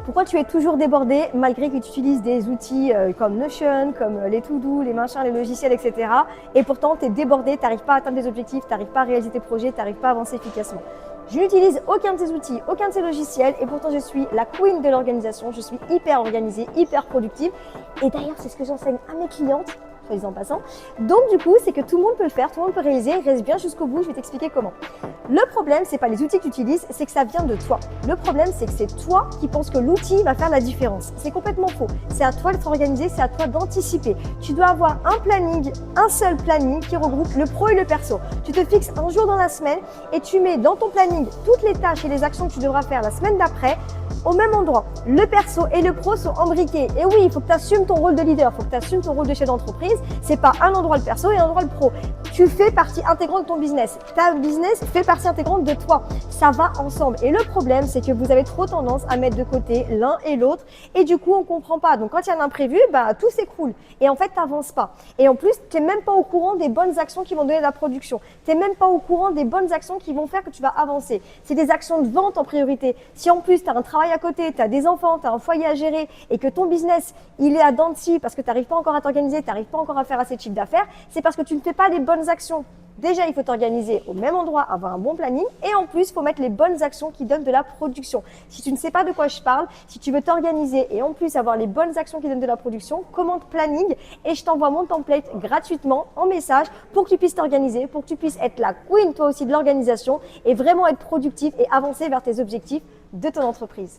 Pourquoi tu es toujours débordé malgré que tu utilises des outils comme Notion, comme les To-Do, les machins, les logiciels, etc. Et pourtant, tu es débordé, tu n'arrives pas à atteindre tes objectifs, tu n'arrives pas à réaliser tes projets, tu n'arrives pas à avancer efficacement. Je n'utilise aucun de ces outils, aucun de ces logiciels et pourtant je suis la queen de l'organisation, je suis hyper organisée, hyper productive. Et d'ailleurs, c'est ce que j'enseigne à mes clientes, soit disant en passant. Donc du coup, c'est que tout le monde peut le faire, tout le monde peut réaliser, reste bien jusqu'au bout, je vais t'expliquer comment. Le problème, c'est pas les outils que tu utilises, c'est que ça vient de toi. Le problème, c'est que c'est toi qui penses que l'outil va faire la différence. C'est complètement faux. C'est à toi de t'organiser, c'est à toi d'anticiper. Tu dois avoir un planning, un seul planning qui regroupe le pro et le perso. Tu te fixes un jour dans la semaine et tu mets dans ton planning toutes les tâches et les actions que tu devras faire la semaine d'après au même endroit. Le perso et le pro sont embriqués. Et oui, il faut que tu assumes ton rôle de leader, il faut que tu assumes ton rôle de chef d'entreprise. C'est pas un endroit le perso et un endroit le pro. Tu fais partie intégrante de ton business. Ta business fait partie intégrante de toi. Ça va ensemble. Et le problème, c'est que vous avez trop tendance à mettre de côté l'un et l'autre. Et du coup, on comprend pas. Donc, quand il y a un imprévu, tout s'écroule. Et en fait, tu n'avances pas. Et en plus, tu n'es même pas au courant des bonnes actions qui vont donner de la production. Tu n'es même pas au courant des bonnes actions qui vont faire que tu vas avancer. C'est des actions de vente en priorité. Si en plus, tu as un travail à côté, tu as des enfants, tu as un foyer à gérer et que ton business, il est à dents de scie parce que tu n'arrives pas encore à t'organiser, tu n'arrives pas encore à faire assez de chiffre d'affaires, c'est parce que tu ne fais pas les bonnes actions. Déjà, il faut t'organiser au même endroit, avoir un bon planning et en plus, il faut mettre les bonnes actions qui donnent de la production. Si tu ne sais pas de quoi je parle, si tu veux t'organiser et en plus avoir les bonnes actions qui donnent de la production, commande planning et je t'envoie mon template gratuitement en message pour que tu puisses t'organiser, pour que tu puisses être la queen toi aussi de l'organisation et vraiment être productif et avancer vers tes objectifs de ton entreprise.